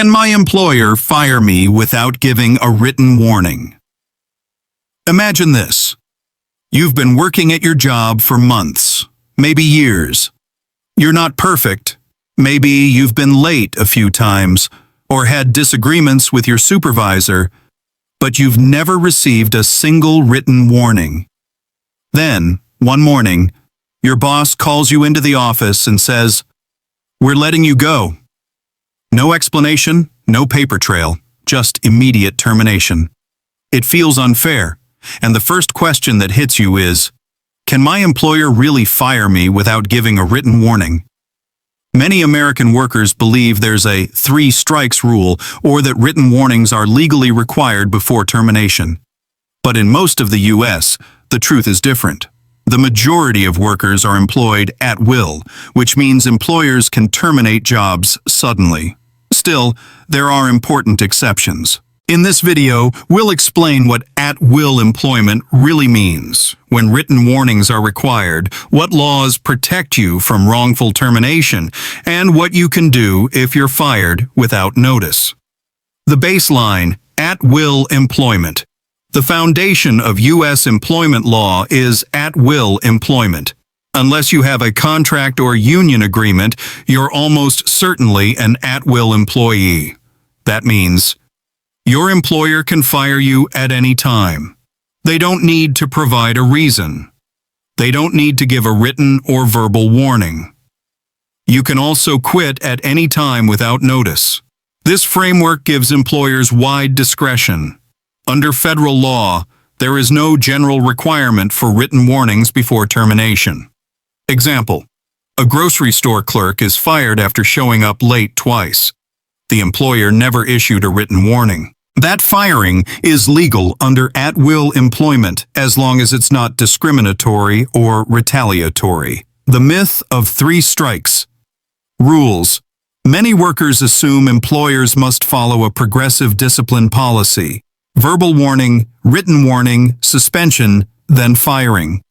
Can my employer fire me without giving a written warning? Imagine this. You've been working at your job for months, maybe years. You're not perfect. Maybe you've been late a few times or had disagreements with your supervisor, but you've never received a single written warning. Then, one morning, your boss calls you into the office and says, "We're letting you go." No explanation, no paper trail, just immediate termination. It feels unfair, and the first question that hits you is, can my employer really fire me without giving a written warning? Many American workers believe there's a 3 strikes rule or that written warnings are legally required before termination. But in most of the U.S., the truth is different. The majority of workers are employed at will, which means employers can terminate jobs suddenly. Still, there are important exceptions. In this video, we'll explain what at-will employment really means, when written warnings are required, what laws protect you from wrongful termination, and what you can do if you're fired without notice. The baseline, at-will employment. The foundation of U.S. employment law is at-will employment. Unless you have a contract or union agreement, you're almost certainly an at-will employee. That means your employer can fire you at any time. They don't need to provide a reason. They don't need to give a written or verbal warning. You can also quit at any time without notice. This framework gives employers wide discretion. Under federal law, there is no general requirement for written warnings before termination. Example: a grocery store clerk is fired after showing up late twice. The employer never issued a written warning. That firing is legal under at-will employment as long as it's not discriminatory or retaliatory. The myth of 3 strikes. Rules. Many workers assume employers must follow a progressive discipline policy. Verbal warning, written warning, suspension, then firing.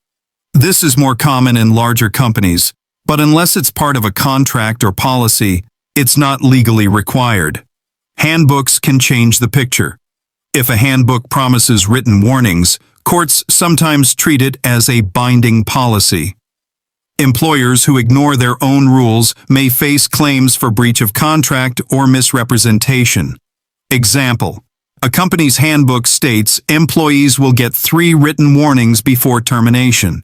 This is more common in larger companies, but unless it's part of a contract or policy, it's not legally required. Handbooks can change the picture. If a handbook promises written warnings, courts sometimes treat it as a binding policy. Employers who ignore their own rules may face claims for breach of contract or misrepresentation. Example: a company's handbook states employees will get 3 written warnings before termination.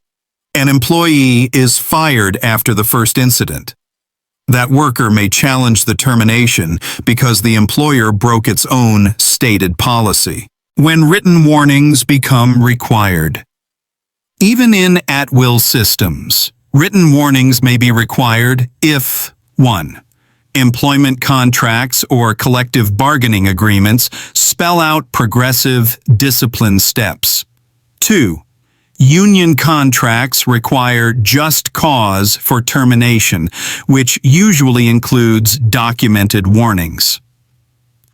An employee is fired after the first incident. That worker may challenge the termination because the employer broke its own stated policy. When written warnings become required. Even in at-will systems, written warnings may be required if 1. Employment contracts or collective bargaining agreements spell out progressive discipline steps. 2. Union contracts require just cause for termination, which usually includes documented warnings.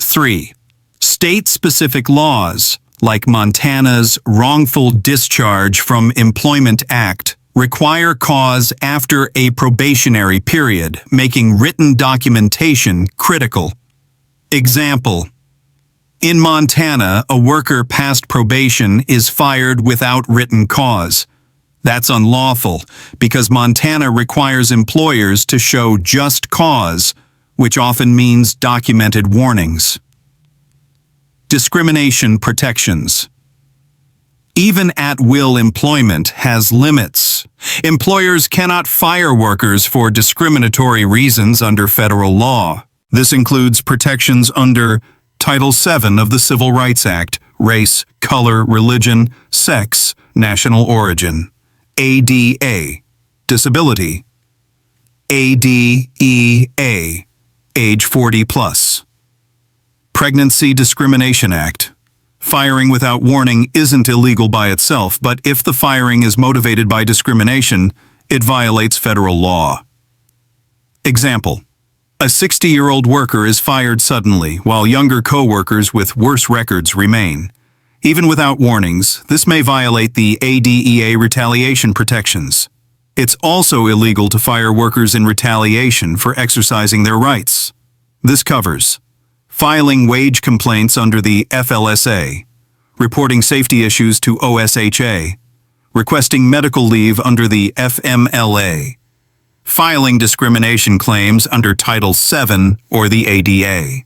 3. State-specific laws, like Montana's Wrongful Discharge from Employment Act, require cause after a probationary period, making written documentation critical. Example: in Montana, a worker past probation is fired without written cause. That's unlawful because Montana requires employers to show just cause, which often means documented warnings. Discrimination protections. Even at-will employment has limits. Employers cannot fire workers for discriminatory reasons under federal law. This includes protections under Title VII of the Civil Rights Act, race, color, religion, sex, national origin. ADA, disability. ADEA, age 40 plus. Pregnancy Discrimination Act. Firing without warning isn't illegal by itself, but if the firing is motivated by discrimination, it violates federal law. Example: a 60-year-old worker is fired suddenly while younger co-workers with worse records remain. Even without warnings, this may violate the ADEA retaliation protections. It's also illegal to fire workers in retaliation for exercising their rights. This covers filing wage complaints under the FLSA, reporting safety issues to OSHA, requesting medical leave under the FMLA, filing discrimination claims under Title VII or the ADA,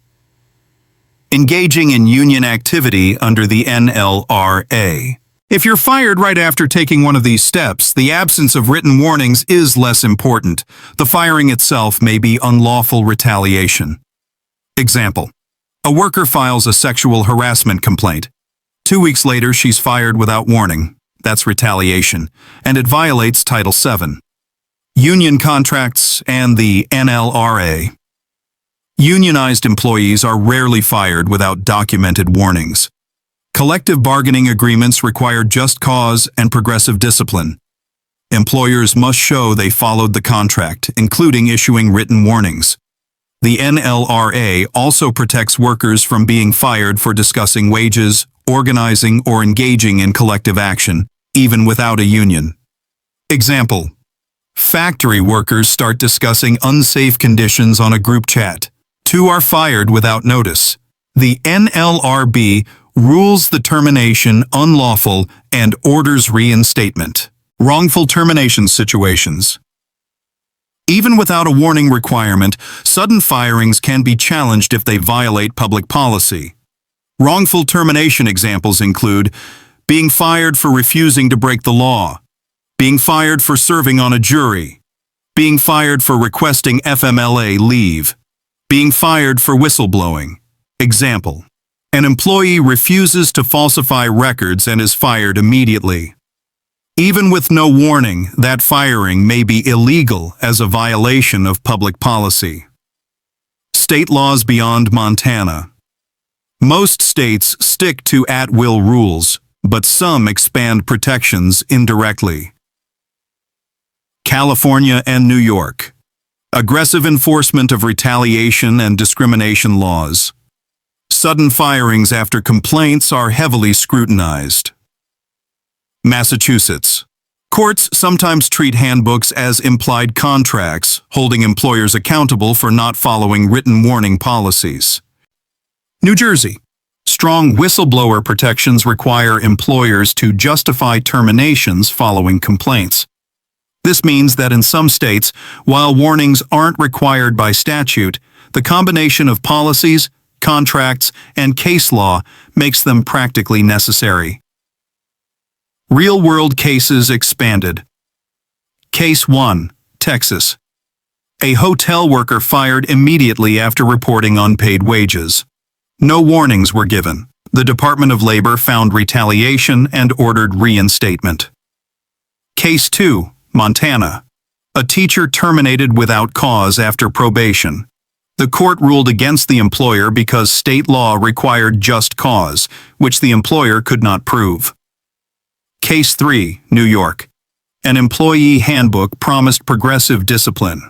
engaging in union activity under the NLRA. If you're fired right after taking one of these steps, the absence of written warnings is less important. The firing itself may be unlawful retaliation. Example: a worker files a sexual harassment complaint. 2 weeks later, she's fired without warning. That's retaliation, and it violates Title VII. Union contracts and the NLRA. Unionized employees are rarely fired without documented warnings. Collective bargaining agreements require just cause and progressive discipline. Employers must show they followed the contract, including issuing written warnings. The NLRA also protects workers from being fired for discussing wages, organizing, or engaging in collective action, even without a union. Example: factory workers start discussing unsafe conditions on a group chat. 2 are fired without notice. The NLRB rules the termination unlawful and orders reinstatement. Wrongful termination situations. Even without a warning requirement, sudden firings can be challenged if they violate public policy. Wrongful termination examples include being fired for refusing to break the law, being fired for serving on a jury, being fired for requesting FMLA leave, being fired for whistleblowing. Example: an employee refuses to falsify records and is fired immediately. Even with no warning, that firing may be illegal as a violation of public policy. State laws beyond Montana. Most states stick to at-will rules, but some expand protections indirectly. California and New York. Aggressive enforcement of retaliation and discrimination laws. Sudden firings after complaints are heavily scrutinized. Massachusetts. Courts sometimes treat handbooks as implied contracts, holding employers accountable for not following written warning policies. New Jersey. Strong whistleblower protections require employers to justify terminations following complaints. This means that in some states, while warnings aren't required by statute, the combination of policies, contracts, and case law makes them practically necessary. Real-world cases expanded. Case 1, Texas. A hotel worker fired immediately after reporting unpaid wages. No warnings were given. The Department of Labor found retaliation and ordered reinstatement. Case 2, Montana. A teacher terminated without cause after probation. The court ruled against the employer because state law required just cause, which the employer could not prove. Case 3, New York. An employee handbook promised progressive discipline.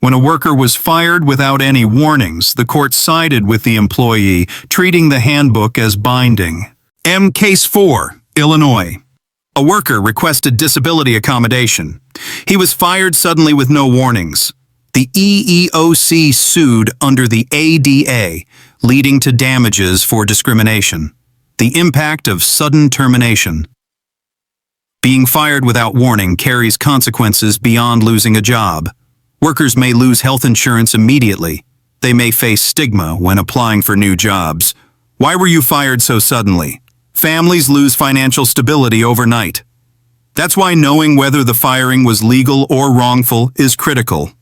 When a worker was fired without any warnings, the court sided with the employee, treating the handbook as binding. Case 4, Illinois. A worker requested disability accommodation. He was fired suddenly with no warnings. The EEOC sued under the ADA, leading to damages for discrimination. The impact of sudden termination. Being fired without warning carries consequences beyond losing a job. Workers may lose health insurance immediately. They may face stigma when applying for new jobs. Why were you fired so suddenly? Families lose financial stability overnight. That's why knowing whether the firing was legal or wrongful is critical.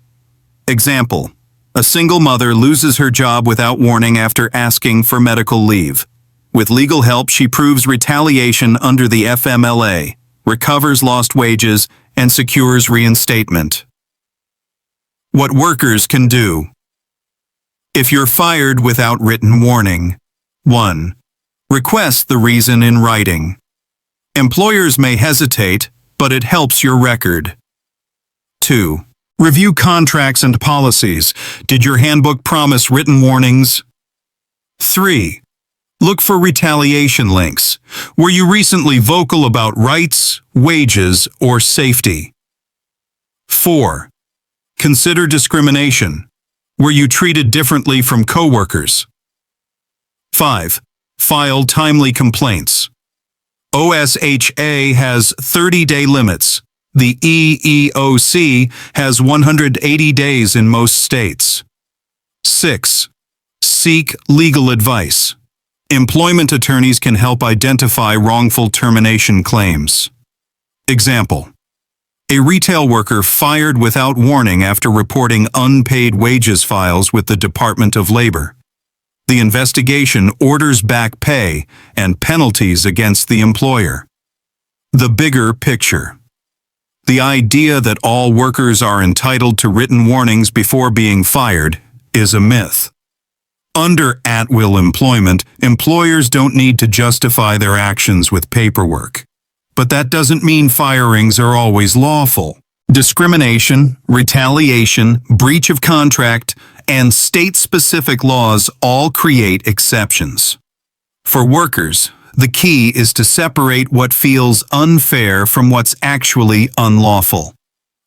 Example: a single mother loses her job without warning after asking for medical leave. With legal help, she proves retaliation under the FMLA, recovers lost wages, and secures reinstatement. What workers can do. If you're fired without written warning. 1. Request the reason in writing. Employers may hesitate, but it helps your record. 2. Review contracts and policies. Did your handbook promise written warnings? 3. Look for retaliation links. Were you recently vocal about rights, wages, or safety? 4. Consider discrimination. Were you treated differently from coworkers? 5. File timely complaints. OSHA has 30-day limits. The EEOC has 180 days in most states. 6. Seek legal advice. Employment attorneys can help identify wrongful termination claims. Example: a retail worker fired without warning after reporting unpaid wages files with the Department of Labor. The investigation orders back pay and penalties against the employer. The bigger picture. The idea that all workers are entitled to written warnings before being fired is a myth. Under at-will employment, employers don't need to justify their actions with paperwork. But that doesn't mean firings are always lawful. Discrimination, retaliation, breach of contract, and state-specific laws all create exceptions. For workers, the key is to separate what feels unfair from what's actually unlawful.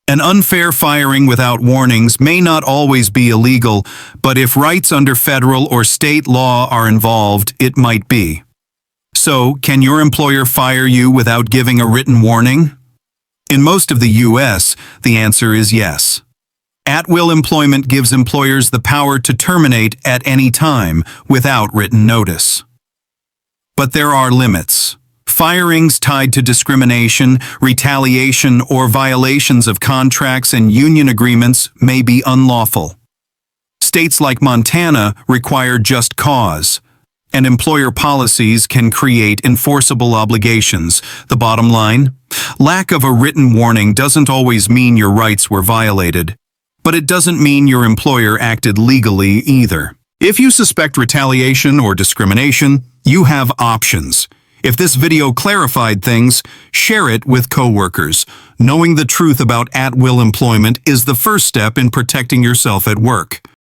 An unfair firing without warnings may not always be illegal, but if rights under federal or state law are involved, it might be. So, can your employer fire you without giving a written warning? In most of the U.S., the answer is yes. At-will employment gives employers the power to terminate at any time without written notice. But there are limits. Firings tied to discrimination, retaliation, or violations of contracts and union agreements may be unlawful. States like Montana require just cause, and employer policies can create enforceable obligations. The bottom line? Lack of a written warning doesn't always mean your rights were violated, but it doesn't mean your employer acted legally either. If you suspect retaliation or discrimination, you have options. If this video clarified things, share it with coworkers. Knowing the truth about at-will employment is the first step in protecting yourself at work.